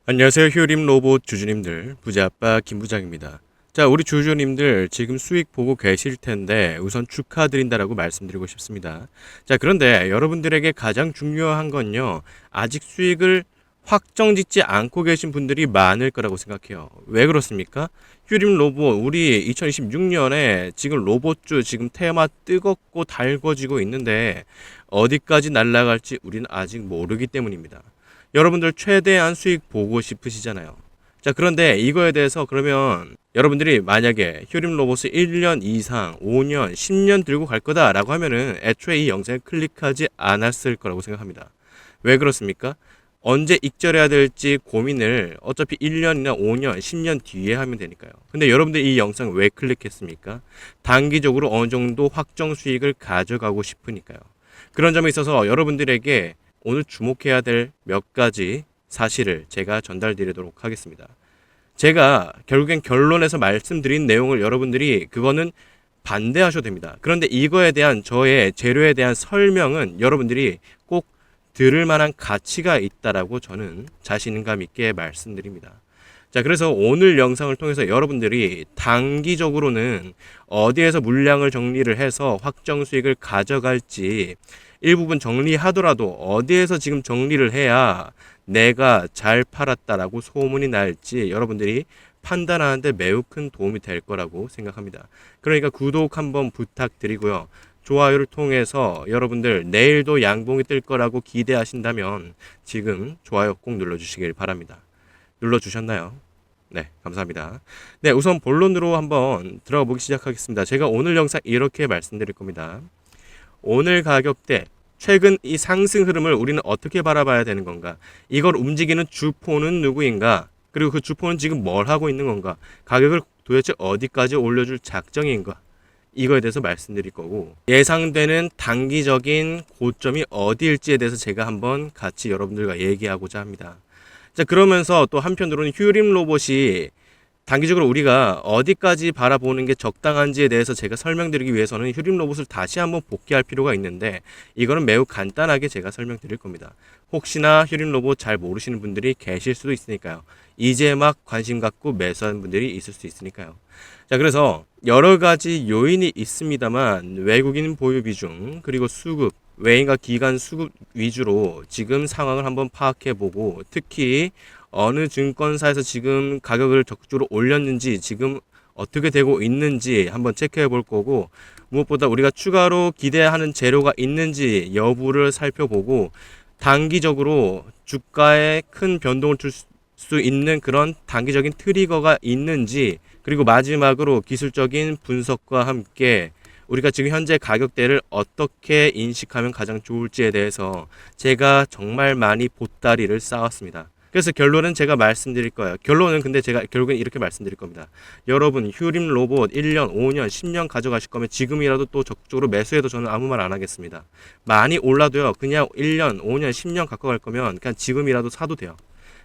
안녕하세요. 휴림 로봇 주주님들, 부자아빠 김부장입니다. 자, 우리 주주님들 지금 수익 보고 계실 텐데 우선 축하드린다라고 말씀드리고 싶습니다. 자, 그런데 여러분들에게 가장 중요한 건요. 아직 수익을 확정 짓지 않고 계신 분들이 많을 거라고 생각해요. 왜 그렇습니까? 휴림 로봇, 우리 2026년에 지금 로봇주 지금 테마 뜨겁고 달궈지고 있는데 어디까지 날아갈지 우리는 아직 모르기 때문입니다. 여러분들 최대한 수익 보고 싶으시잖아요. 자, 그런데 이거에 대해서 그러면 여러분들이 만약에 휴림 로봇을 1년 이상, 5년, 10년 들고 갈 거다라고 하면은 애초에 이 영상에 클릭하지 않았을 거라고 생각합니다. 왜 그렇습니까? 언제 익절해야 될지 고민을 어차피 1년이나 5년, 10년 뒤에 하면 되니까요. 근데 여러분들 이 영상 왜 클릭했습니까? 단기적으로 어느 정도 확정 수익을 가져가고 싶으니까요. 그런 점에 있어서 여러분들에게 오늘 주목해야 될 몇 가지 사실을 제가 전달드리도록 하겠습니다. 제가 결국엔 결론에서 말씀드린 내용을 여러분들이 그거는 반대하셔도 됩니다. 그런데 이거에 대한 저의 재료에 대한 설명은 여러분들이 꼭 들을 만한 가치가 있다라고 저는 자신감 있게 말씀드립니다. 자, 그래서 오늘 영상을 통해서 여러분들이 단기적으로는 어디에서 물량을 정리를 해서 확정 수익을 가져갈지 일부분 정리하더라도 어디에서 지금 정리를 해야 내가 잘 팔았다라고 소문이 날지 여러분들이 판단하는데 매우 큰 도움이 될 거라고 생각합니다. 그러니까 구독 한번 부탁드리고요. 좋아요를 통해서 여러분들 내일도 양봉이 뜰 거라고 기대하신다면 지금 좋아요 꼭 눌러주시길 바랍니다. 눌러주셨나요? 네, 감사합니다. 네, 우선 본론으로 한번 들어가 보기 시작하겠습니다. 제가 오늘 영상 이렇게 말씀드릴 겁니다. 오늘 가격대, 최근 이 상승 흐름을 우리는 어떻게 바라봐야 되는 건가? 이걸 움직이는 주포는 누구인가? 그리고 그 주포는 지금 뭘 하고 있는 건가? 가격을 도대체 어디까지 올려줄 작정인가? 이거에 대해서 말씀드릴 거고, 예상되는 단기적인 고점이 어디일지에 대해서 제가 한번 같이 여러분들과 얘기하고자 합니다. 자, 그러면서 또 한편으로는 휴림 로봇이 단기적으로 우리가 어디까지 바라보는 게 적당한지에 대해서 제가 설명드리기 위해서는 휴림 로봇을 다시 한번 복귀할 필요가 있는데 이거는 매우 간단하게 제가 설명드릴 겁니다. 혹시나 휴림 로봇 잘 모르시는 분들이 계실 수도 있으니까요. 이제 막 관심 갖고 매수하는 분들이 있을 수 있으니까요. 자, 그래서 여러 가지 요인이 있습니다만 외국인 보유 비중 그리고 수급 외인과 기관 수급 위주로 지금 상황을 한번 파악해보고 특히 어느 증권사에서 지금 가격을 적극적으로 올렸는지 지금 어떻게 되고 있는지 한번 체크해 볼 거고 무엇보다 우리가 추가로 기대하는 재료가 있는지 여부를 살펴보고 단기적으로 주가에 큰 변동을 줄 수 있는 그런 단기적인 트리거가 있는지 그리고 마지막으로 기술적인 분석과 함께 우리가 지금 현재 가격대를 어떻게 인식하면 가장 좋을지에 대해서 제가 정말 많이 보따리를 쌓았습니다. 그래서 결론은 제가 말씀드릴 거예요. 결론은 근데 제가 결국엔 이렇게 말씀드릴 겁니다. 여러분 휴림 로봇 1년, 5년, 10년 가져가실 거면 지금이라도 또 적극적으로 매수해도 저는 아무 말 안 하겠습니다. 많이 올라도요. 그냥 1년, 5년, 10년 갖고 갈 거면 그냥 지금이라도 사도 돼요.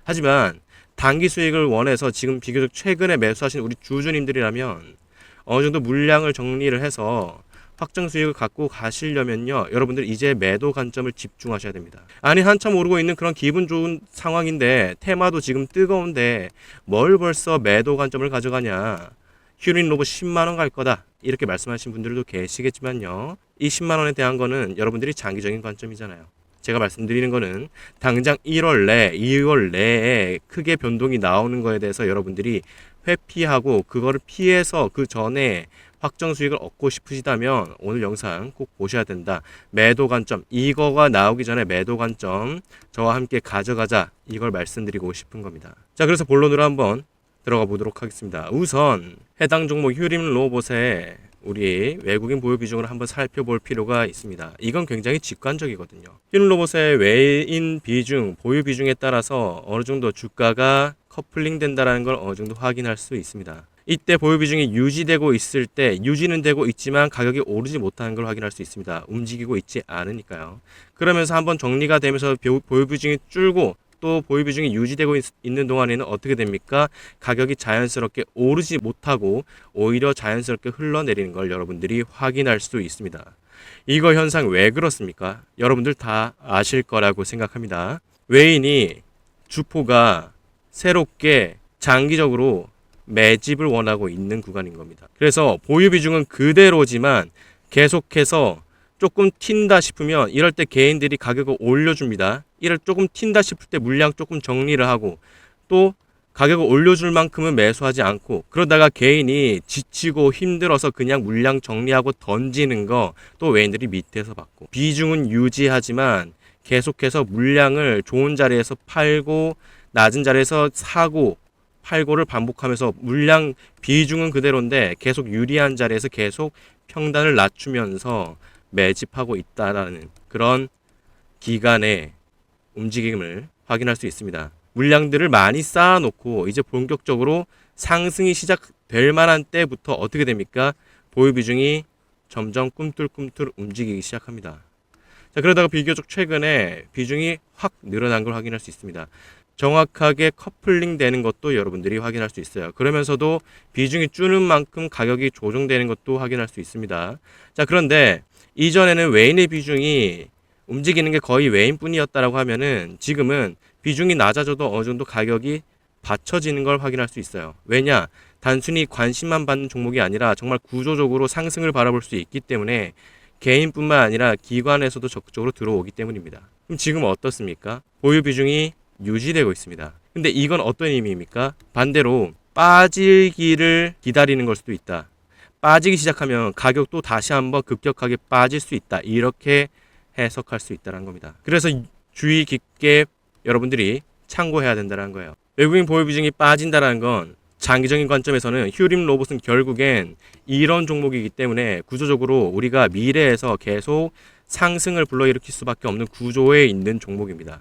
하지만 단기 수익을 원해서 지금 비교적 최근에 매수하신 우리 주주님들이라면 어느 정도 물량을 정리를 해서 확정 수익을 갖고 가시려면요. 여러분들 이제 매도 관점을 집중하셔야 됩니다. 아니 한참 오르고 있는 그런 기분 좋은 상황인데 테마도 지금 뜨거운데 뭘 벌써 매도 관점을 가져가냐. 휴린 로봇 10만원 갈 거다. 이렇게 말씀하신 분들도 계시겠지만요. 이 10만원에 대한 거는 여러분들이 장기적인 관점이잖아요. 제가 말씀드리는 거는 당장 1월 내, 2월 내에 크게 변동이 나오는 거에 대해서 여러분들이 회피하고 그거를 피해서 그 전에 확정 수익을 얻고 싶으시다면 오늘 영상 꼭 보셔야 된다. 매도 관점, 이거가 나오기 전에 매도 관점 저와 함께 가져가자. 이걸 말씀드리고 싶은 겁니다. 자, 그래서 본론으로 한번 들어가 보도록 하겠습니다. 우선 해당 종목 휴림 로봇의 우리 외국인 보유 비중을 한번 살펴볼 필요가 있습니다. 이건 굉장히 직관적이거든요. 휴림 로봇의 외인 비중, 보유 비중에 따라서 어느 정도 주가가 커플링 된다는 걸 어느 정도 확인할 수 있습니다. 이때 보유 비중이 유지되고 있을 때 유지는 되고 있지만 가격이 오르지 못하는 걸 확인할 수 있습니다. 움직이고 있지 않으니까요. 그러면서 한번 정리가 되면서 보유 비중이 줄고 또 보유 비중이 유지되고 있는 동안에는 어떻게 됩니까? 가격이 자연스럽게 오르지 못하고 오히려 자연스럽게 흘러내리는 걸 여러분들이 확인할 수 있습니다. 이거 현상 왜 그렇습니까? 여러분들 다 아실 거라고 생각합니다. 외인이 주포가 새롭게 장기적으로 매집을 원하고 있는 구간인 겁니다. 그래서 보유 비중은 그대로지만 계속해서 조금 튄다 싶으면 이럴 때 개인들이 가격을 올려줍니다. 이럴 조금 튄다 싶을 때 물량 조금 정리를 하고 또 가격을 올려줄 만큼은 매수하지 않고 그러다가 개인이 지치고 힘들어서 그냥 물량 정리하고 던지는 거 또 외인들이 밑에서 받고 비중은 유지하지만 계속해서 물량을 좋은 자리에서 팔고 낮은 자리에서 사고 팔고를 반복하면서 물량 비중은 그대로인데 계속 유리한 자리에서 계속 평단을 낮추면서 매집하고 있다라는 그런 기간의 움직임을 확인할 수 있습니다. 물량들을 많이 쌓아놓고 이제 본격적으로 상승이 시작될 만한 때부터 어떻게 됩니까? 보유 비중이 점점 꿈틀꿈틀 움직이기 시작합니다. 자, 그러다가 비교적 최근에 비중이 확 늘어난 걸 확인할 수 있습니다. 정확하게 커플링 되는 것도 여러분들이 확인할 수 있어요. 그러면서도 비중이 줄는 만큼 가격이 조정되는 것도 확인할 수 있습니다. 자, 그런데 이전에는 외인의 비중이 움직이는 게 거의 외인뿐이었다라고 하면은 지금은 비중이 낮아져도 어느 정도 가격이 받쳐지는 걸 확인할 수 있어요. 왜냐? 단순히 관심만 받는 종목이 아니라 정말 구조적으로 상승을 바라볼 수 있기 때문에 개인뿐만 아니라 기관에서도 적극적으로 들어오기 때문입니다. 그럼 지금 어떻습니까? 보유 비중이 유지되고 있습니다. 근데 이건 어떤 의미입니까? 반대로 빠지기를 기다리는 걸 수도 있다. 빠지기 시작하면 가격도 다시 한번 급격하게 빠질 수 있다. 이렇게 해석할 수 있다는 겁니다. 그래서 주의 깊게 여러분들이 참고해야 된다는 거예요. 외국인 보유 비중이 빠진다는 건 장기적인 관점에서는 휴림 로봇은 결국엔 이런 종목이기 때문에 구조적으로 우리가 미래에서 계속 상승을 불러일으킬 수밖에 없는 구조에 있는 종목입니다.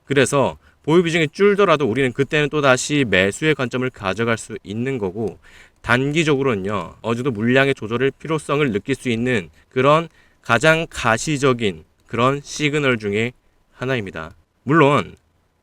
그래서 보유 비중이 줄더라도 우리는 그때는 또다시 매수의 관점을 가져갈 수 있는 거고 단기적으로는요 어느 정도 물량의 조절의 필요성을 느낄 수 있는 그런 가장 가시적인 그런 시그널 중에 하나입니다. 물론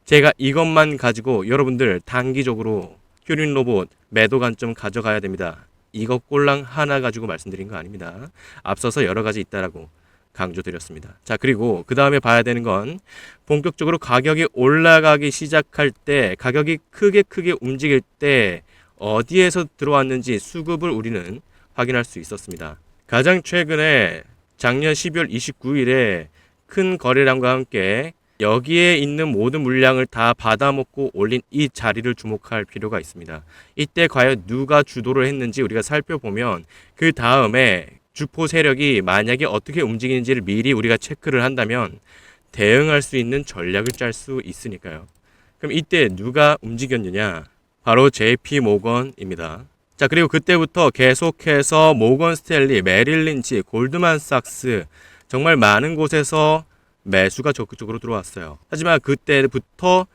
제가 이것만 가지고 여러분들 단기적으로 휴림 로봇 매도 관점 가져가야 됩니다. 이것 꼴랑 하나 가지고 말씀드린 거 아닙니다. 앞서서 여러 가지 있다라고 강조드렸습니다. 자, 그리고 그 다음에 봐야 되는 건 본격적으로 가격이 올라가기 시작할 때 가격이 크게 움직일 때 어디에서 들어왔는지 수급을 우리는 확인할 수 있었습니다. 가장 최근에 작년 12월 29일에 큰 거래량과 함께 여기에 있는 모든 물량을 다 받아먹고 올린 이 자리를 주목할 필요가 있습니다. 이때 과연 누가 주도를 했는지 우리가 살펴보면 그 다음에 주포 세력이 만약에 어떻게 움직이는지를 미리 우리가 체크를 한다면 대응할 수 있는 전략을 짤 수 있으니까요. 그럼 이때 누가 움직였느냐? 바로 JP 모건입니다. 자, 그리고 그때부터 계속해서 모건 스탠리, 메릴 린치, 골드만삭스 정말 많은 곳에서 매수가 적극적으로 들어왔어요. 하지만 그때부터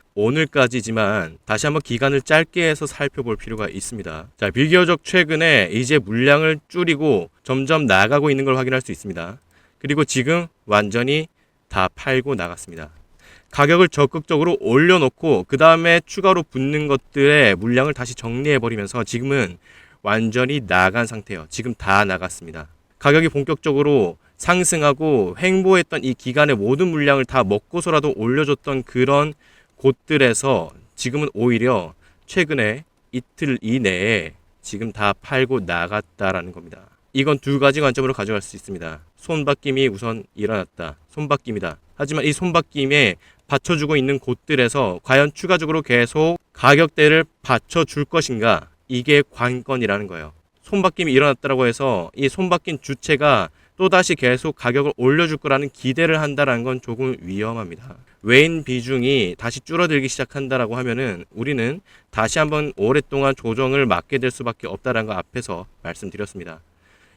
오늘까지지만 다시 한번 기간을 짧게 해서 살펴볼 필요가 있습니다. 자, 비교적 최근에 이제 물량을 줄이고 점점 나가고 있는 걸 확인할 수 있습니다. 그리고 지금 완전히 다 팔고 나갔습니다. 가격을 적극적으로 올려놓고 그 다음에 추가로 붙는 것들의 물량을 다시 정리해버리면서 지금은 완전히 나간 상태예요. 지금 다 나갔습니다. 가격이 본격적으로 상승하고 횡보했던 이 기간의 모든 물량을 다 먹고서라도 올려줬던 그런 곳들에서 지금은 오히려 최근에 이틀 이내에 지금 다 팔고 나갔다라는 겁니다. 이건 두 가지 관점으로 가져갈 수 있습니다. 손바뀜이 우선 일어났다. 손바뀜이다. 하지만 이 손바뀜에 받쳐주고 있는 곳들에서 과연 추가적으로 계속 가격대를 받쳐줄 것인가? 이게 관건이라는 거예요. 손바뀜이 일어났다고 해서 이 손바뀐 주체가 또다시 계속 가격을 올려줄 거라는 기대를 한다는 건 조금 위험합니다. 외인 비중이 다시 줄어들기 시작한다라고 하면은 우리는 다시 한번 오랫동안 조정을 맞게 될 수밖에 없다라는 거 앞에서 말씀드렸습니다.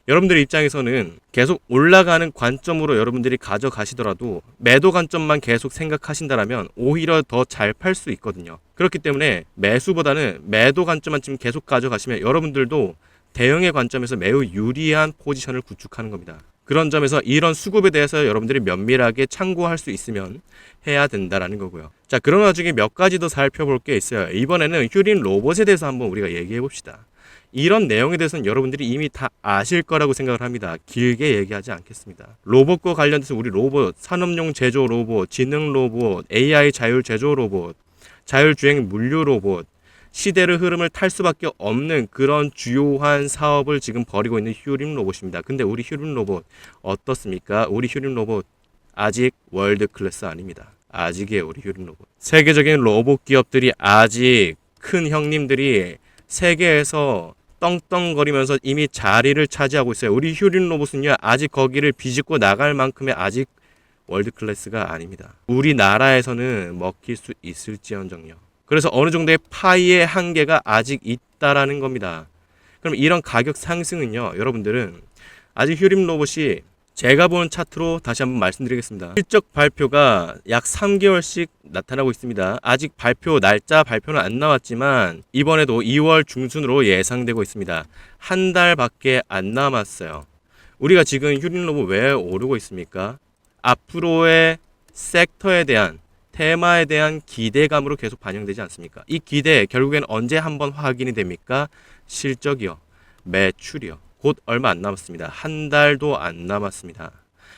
여러분들 입장에서는 계속 올라가는 관점으로 여러분들이 가져가시더라도 매도 관점만 계속 생각하신다면 오히려 더 잘 팔 수 있거든요. 그렇기 때문에 매수보다는 매도 관점만 지금 계속 가져가시면 여러분들도 대응의 관점에서 매우 유리한 포지션을 구축하는 겁니다. 그런 점에서 이런 수급에 대해서 여러분들이 면밀하게 참고할 수 있으면 해야 된다라는 거고요. 자, 그런 와중에 몇 가지 더 살펴볼 게 있어요. 이번에는 휴림 로봇에 대해서 한번 우리가 얘기해 봅시다. 이런 내용에 대해서는 여러분들이 이미 다 아실 거라고 생각을 합니다. 길게 얘기하지 않겠습니다. 로봇과 관련돼서 우리 로봇, 산업용 제조 로봇, 지능 로봇, AI 자율 제조 로봇, 자율주행 물류 로봇, 시대의 흐름을 탈 수밖에 없는 그런 주요한 사업을 지금 벌이고 있는 휴림 로봇입니다. 근데 우리 휴림 로봇 어떻습니까? 우리 휴림 로봇 아직 월드 클래스 아닙니다. 아직이에요, 우리 휴림 로봇. 세계적인 로봇 기업들이 아직 큰 형님들이 세계에서 떵떵거리면서 이미 자리를 차지하고 있어요. 우리 휴림 로봇은요, 아직 거기를 비집고 나갈 만큼의 아직 월드 클래스가 아닙니다. 우리나라에서는 먹힐 수 있을지언정요. 그래서 어느 정도의 파이의 한계가 아직 있다라는 겁니다. 그럼 이런 가격 상승은요, 여러분들은 아직 휴림 로봇이 제가 본 차트로 다시 한번 말씀드리겠습니다. 실적 발표가 약 3개월씩 나타나고 있습니다. 아직 날짜 발표는 안 나왔지만 이번에도 2월 중순으로 예상되고 있습니다. 한 달밖에 안 남았어요. 우리가 지금 휴림 로봇 왜 오르고 있습니까? 앞으로의 섹터에 대한 테마에 대한 기대감으로 계속 반영되지 않습니까? 이 기대 결국엔 언제 한번 확인이 됩니까? 실적이요, 매출이요. 곧 얼마 안 남았습니다. 한 달도 안 남았습니다.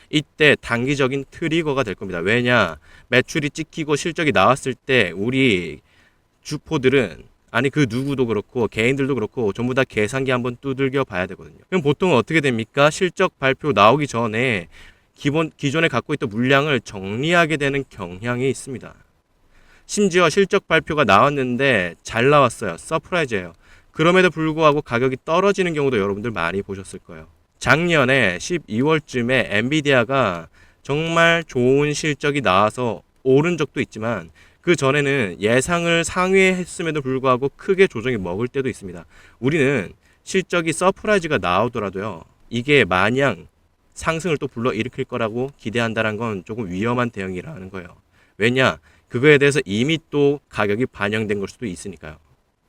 이때 단기적인 트리거가 될 겁니다. 왜냐? 매출이 찍히고 실적이 나왔을 때 우리 주포들은, 아니 그 누구도 그렇고 개인들도 그렇고 전부 다 계산기 한번 두들겨 봐야 되거든요. 그럼 보통 어떻게 됩니까? 실적 발표 나오기 전에 기존에 갖고 있던 물량을 정리하게 되는 경향이 있습니다. 심지어 실적 발표가 나왔는데 잘 나왔어요. 서프라이즈예요. 그럼에도 불구하고 가격이 떨어지는 경우도 여러분들 많이 보셨을 거예요. 작년에 12월쯤에 엔비디아가 정말 좋은 실적이 나와서 오른 적도 있지만 그 전에는 예상을 상회했음에도 불구하고 크게 조정이 먹을 때도 있습니다. 우리는 실적이 서프라이즈가 나오더라도요, 이게 마냥 상승을 또 불러일으킬 거라고 기대한다는 건 조금 위험한 대응이라는 거예요. 왜냐? 그거에 대해서 이미 또 가격이 반영된 걸 수도 있으니까요.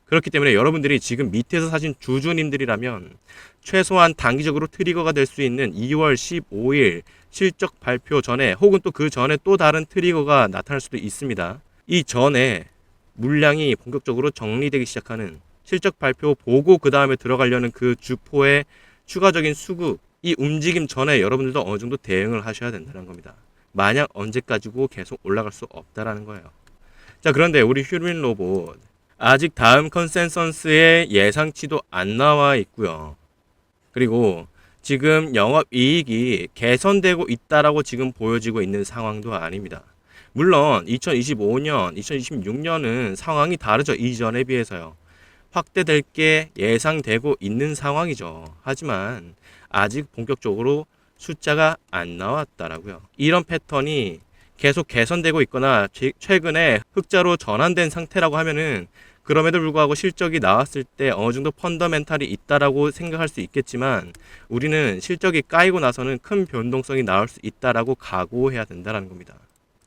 그렇기 때문에 여러분들이 지금 밑에서 사신 주주님들이라면 최소한 단기적으로 트리거가 될 수 있는 2월 15일 실적 발표 전에, 혹은 또 그 전에 또 다른 트리거가 나타날 수도 있습니다. 이 전에 물량이 본격적으로 정리되기 시작하는, 실적 발표 보고 그 다음에 들어가려는 그 주포의 추가적인 수급, 이 움직임 전에 여러분들도 어느 정도 대응을 하셔야 된다는 겁니다. 만약 언제까지고 계속 올라갈 수 없다라는 거예요. 자, 그런데 우리 휴림 로봇 아직 다음 컨센서스의 예상치도 안 나와 있고요. 그리고 지금 영업이익이 개선되고 있다라고 지금 보여지고 있는 상황도 아닙니다. 물론 2025년, 2026년은 상황이 다르죠. 이전에 비해서요. 확대될 게 예상되고 있는 상황이죠. 하지만 아직 본격적으로 숫자가 안 나왔다라고요. 이런 패턴이 계속 개선되고 있거나 최근에 흑자로 전환된 상태라고 하면은, 그럼에도 불구하고 실적이 나왔을 때 어느 정도 펀더멘탈이 있다라고 생각할 수 있겠지만, 우리는 실적이 까이고 나서는 큰 변동성이 나올 수 있다라고 각오해야 된다는 겁니다.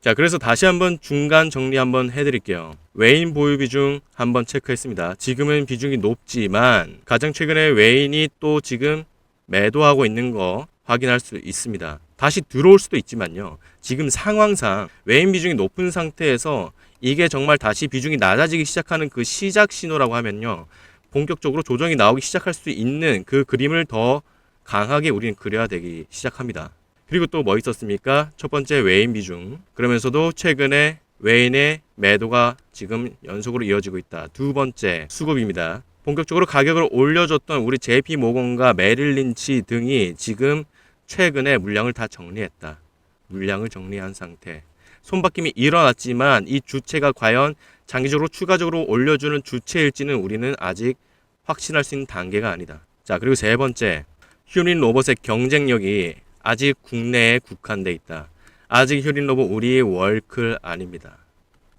자, 그래서 다시 한번 중간 정리 한번 해드릴게요. 외인 보유 비중 한번 체크했습니다. 지금은 비중이 높지만 가장 최근에 외인이 또 지금 매도하고 있는 거 확인할 수 있습니다. 다시 들어올 수도 있지만요, 지금 상황상 외인 비중이 높은 상태에서 이게 정말 다시 비중이 낮아지기 시작하는 그 시작 신호라고 하면요, 본격적으로 조정이 나오기 시작할 수 있는 그 그림을 더 강하게 우리는 그려야 되기 시작합니다. 그리고 또 뭐 있었습니까? 첫 번째 외인 비중, 그러면서도 최근에 외인의 매도가 지금 연속으로 이어지고 있다. 두 번째 수급입니다. 본격적으로 가격을 올려줬던 우리 JP 모건과 메릴 린치 등이 지금 최근에 물량을 다 정리했다. 물량을 정리한 상태. 손바뀜이 일어났지만 이 주체가 과연 장기적으로 추가적으로 올려주는 주체일지는 우리는 아직 확신할 수 있는 단계가 아니다. 자, 그리고 세 번째, 휴림 로봇의 경쟁력이 아직 국내에 국한돼 있다. 아직 휴림 로봇 우리의 월클 아닙니다.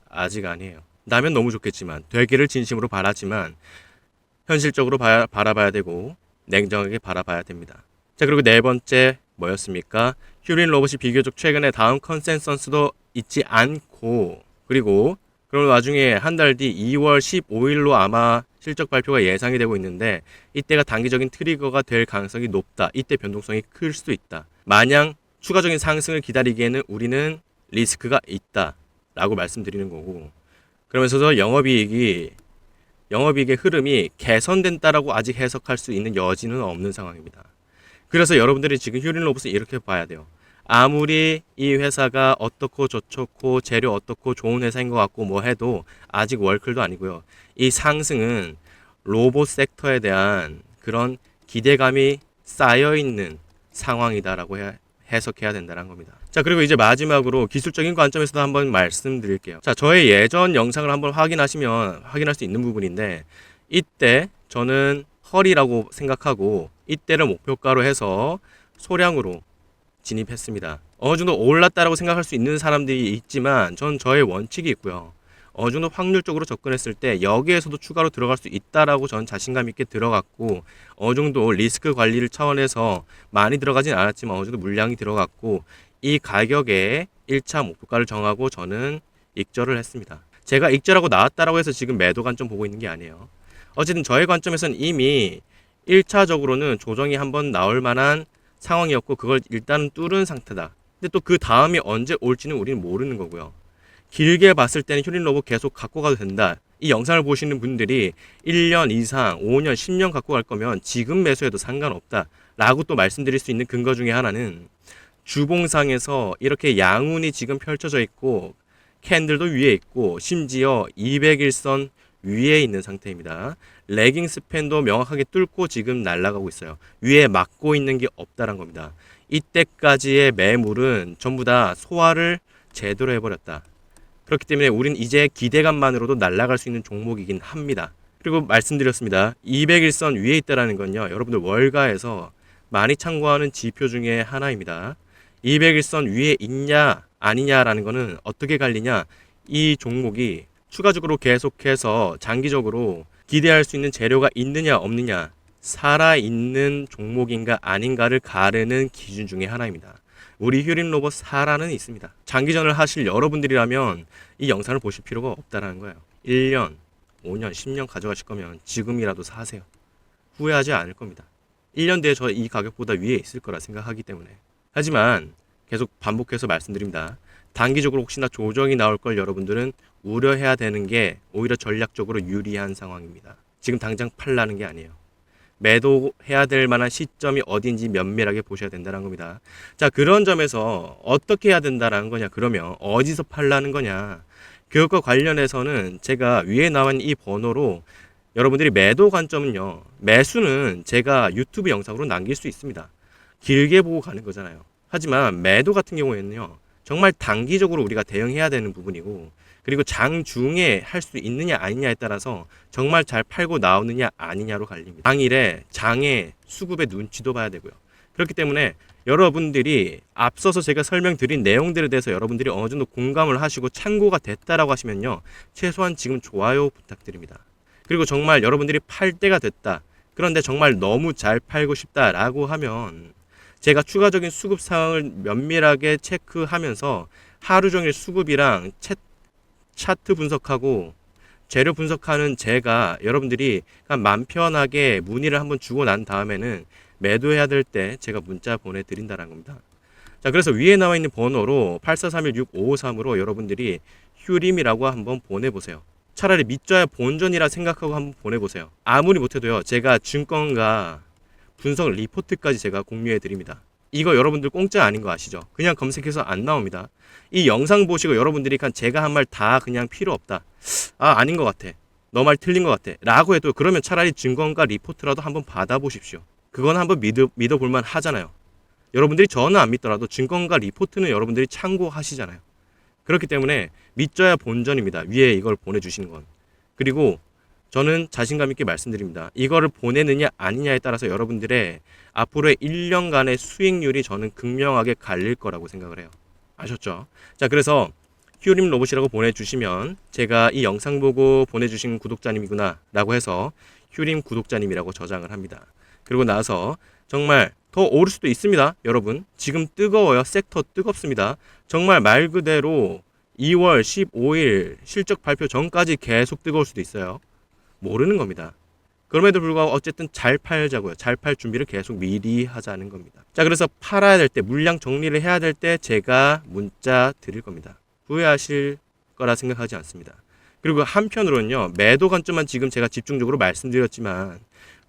아직 아니에요. 나면 너무 좋겠지만, 되기를 진심으로 바라지만 현실적으로 바라봐야 되고 냉정하게 바라봐야 됩니다. 자, 그리고 네 번째 뭐였습니까? 휴림 로봇이 비교적 최근에 다음 컨센서스도 있지 않고, 그리고 그런 와중에 한 달 뒤 2월 15일로 아마 실적 발표가 예상이 되고 있는데, 이때가 단기적인 트리거가 될 가능성이 높다. 이때 변동성이 클 수도 있다. 마냥 추가적인 상승을 기다리기에는 우리는 리스크가 있다 라고 말씀드리는 거고, 그러면서도 영업이익의 흐름이 개선된다라고 아직 해석할 수 있는 여지는 없는 상황입니다. 그래서 여러분들이 지금 휴림 로봇을 이렇게 봐야 돼요. 아무리 이 회사가 어떻고 저렇고 재료 어떻고 좋은 회사인 것 같고 뭐 해도 아직 월클도 아니고요. 이 상승은 로봇 섹터에 대한 그런 기대감이 쌓여 있는 상황이다라고 해석해야 된다는 겁니다. 자, 그리고 이제 마지막으로 기술적인 관점에서도 한번 말씀드릴게요. 자, 저의 예전 영상을 한번 확인하시면 확인할 수 있는 부분인데, 이때 저는 헐이라고 생각하고 이때를 목표가로 해서 소량으로 진입했습니다. 어느 정도 올랐다라고 생각할 수 있는 사람들이 있지만 전 저의 원칙이 있고요. 어느 정도 확률적으로 접근했을 때 여기에서도 추가로 들어갈 수 있다라고 전 자신감 있게 들어갔고, 어느 정도 리스크 관리를 차원에서 많이 들어가진 않았지만 어느 정도 물량이 들어갔고, 이 가격에 1차 목표가를 정하고 저는 익절을 했습니다. 제가 익절하고 나왔다라고 해서 지금 매도 관점 보고 있는 게 아니에요. 어쨌든 저의 관점에서는 이미 1차적으로는 조정이 한번 나올 만한 상황이었고, 그걸 일단은 뚫은 상태다. 근데 또 그 다음이 언제 올지는 우리는 모르는 거고요. 길게 봤을 때는 휴린 로봇 계속 갖고 가도 된다. 이 영상을 보시는 분들이 1년 이상, 5년, 10년 갖고 갈 거면 지금 매수해도 상관없다 라고 또 말씀드릴 수 있는 근거 중에 하나는, 주봉상에서 이렇게 양운이 지금 펼쳐져 있고 캔들도 위에 있고 심지어 200일선 위에 있는 상태입니다. 레깅 스팬도 명확하게 뚫고 지금 날아가고 있어요. 위에 막고 있는 게 없다는 겁니다. 이때까지의 매물은 전부 다 소화를 제대로 해버렸다. 그렇기 때문에 우린 이제 기대감만으로도 날아갈 수 있는 종목이긴 합니다. 그리고 말씀드렸습니다. 200일선 위에 있다는 건요, 여러분들 월가에서 많이 참고하는 지표 중에 하나입니다. 200일선 위에 있냐 아니냐라는 거는 어떻게 갈리냐, 이 종목이 추가적으로 계속해서 장기적으로 기대할 수 있는 재료가 있느냐 없느냐, 살아있는 종목인가 아닌가를 가르는 기준 중에 하나입니다. 우리 휴린 로봇 살아는 있습니다. 장기전을 하실 여러분들이라면 이 영상을 보실 필요가 없다는 거예요. 1년, 5년, 10년 가져가실 거면 지금이라도 사세요. 후회하지 않을 겁니다. 1년 뒤에 저 이 가격보다 위에 있을 거라 생각하기 때문에. 하지만 계속 반복해서 말씀드립니다. 단기적으로 혹시나 조정이 나올 걸 여러분들은 우려해야 되는 게 오히려 전략적으로 유리한 상황입니다. 지금 당장 팔라는 게 아니에요. 매도해야 될 만한 시점이 어딘지 면밀하게 보셔야 된다는 겁니다. 자, 그런 점에서 어떻게 해야 된다는 거냐, 그러면 어디서 팔라는 거냐, 그것과 관련해서는 제가 위에 나와 있는 이 번호로 여러분들이 매도 관점은요, 매수는 제가 유튜브 영상으로 남길 수 있습니다. 길게 보고 가는 거잖아요. 하지만 매도 같은 경우에는요, 정말 단기적으로 우리가 대응해야 되는 부분이고, 그리고 장중에 할 수 있느냐 아니냐에 따라서 정말 잘 팔고 나오느냐 아니냐로 갈립니다. 당일에 장의 수급의 눈치도 봐야 되고요. 그렇기 때문에 여러분들이 앞서서 제가 설명드린 내용들에 대해서 여러분들이 어느 정도 공감을 하시고 참고가 됐다라고 하시면요, 최소한 지금 좋아요 부탁드립니다. 그리고 정말 여러분들이 팔 때가 됐다, 그런데 정말 너무 잘 팔고 싶다라고 하면 제가 추가적인 수급 상황을 면밀하게 체크하면서 하루 종일 수급이랑 차트 분석하고 재료 분석하는 제가 여러분들이 맘 편하게 문의를 한번 주고 난 다음에는 매도해야 될 때 제가 문자 보내드린다는 겁니다. 자, 그래서 위에 나와 있는 번호로 84316553으로 여러분들이 휴림이라고 한번 보내보세요. 차라리 믿져야 본전이라 생각하고 한번 보내보세요. 아무리 못해도요, 제가 증권가 분석 리포트까지 제가 공유해 드립니다. 이거 여러분들 공짜 아닌 거 아시죠? 그냥 검색해서 안 나옵니다. 이 영상 보시고 여러분들이 제가 한 말 다 그냥 필요 없다, 아닌 것 같아, 너 말 틀린 것 같아 라고 해도, 그러면 차라리 증권가 리포트라도 한번 받아보십시오. 그건 한번 믿어볼만 하잖아요. 여러분들이 저는 안 믿더라도 증권가 리포트는 여러분들이 참고하시잖아요. 그렇기 때문에 믿져야 본전입니다. 위에 이걸 보내주시는 건. 그리고 저는 자신감 있게 말씀드립니다. 이거를 보내느냐 아니냐에 따라서 여러분들의 앞으로의 1년간의 수익률이 저는 극명하게 갈릴 거라고 생각을 해요. 아셨죠? 자, 그래서 휴림 로봇이라고 보내주시면 제가 이 영상 보고 보내주신 구독자님이구나 라고 해서 휴림 구독자님이라고 저장을 합니다. 그리고 나서 정말 더 오를 수도 있습니다. 여러분, 지금 뜨거워요. 섹터 뜨겁습니다. 정말 말 그대로 2월 15일 실적 발표 전까지 계속 뜨거울 수도 있어요. 모르는 겁니다. 그럼에도 불구하고 어쨌든 잘 팔자고요. 잘 팔 준비를 계속 미리 하자는 겁니다. 자, 그래서 팔아야 될 때, 물량 정리를 해야 될 때 제가 문자 드릴 겁니다. 후회하실 거라 생각하지 않습니다. 그리고 한편으로는요, 매도 관점만 지금 제가 집중적으로 말씀드렸지만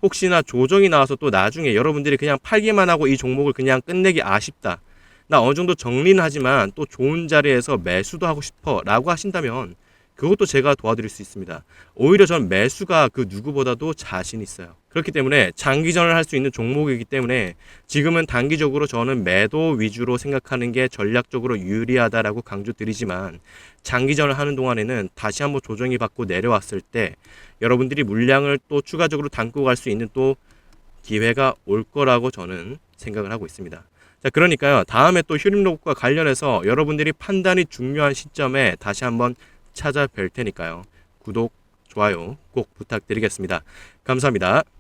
혹시나 조정이 나와서 또 나중에 여러분들이 그냥 팔기만 하고 이 종목을 그냥 끝내기 아쉽다, 나 어느 정도 정리는 하지만 또 좋은 자리에서 매수도 하고 싶어 라고 하신다면 그것도 제가 도와드릴 수 있습니다. 오히려 전 매수가 그 누구보다도 자신 있어요. 그렇기 때문에 장기전을 할 수 있는 종목이기 때문에 지금은 단기적으로 저는 매도 위주로 생각하는 게 전략적으로 유리하다라고 강조드리지만 장기전을 하는 동안에는 다시 한번 조정이 받고 내려왔을 때 여러분들이 물량을 또 추가적으로 담고 갈 수 있는 또 기회가 올 거라고 저는 생각을 하고 있습니다. 자, 그러니까요. 다음에 또 휴림로봇과 관련해서 여러분들이 판단이 중요한 시점에 다시 한번 찾아뵐 테니까요. 구독, 좋아요 꼭 부탁드리겠습니다. 감사합니다.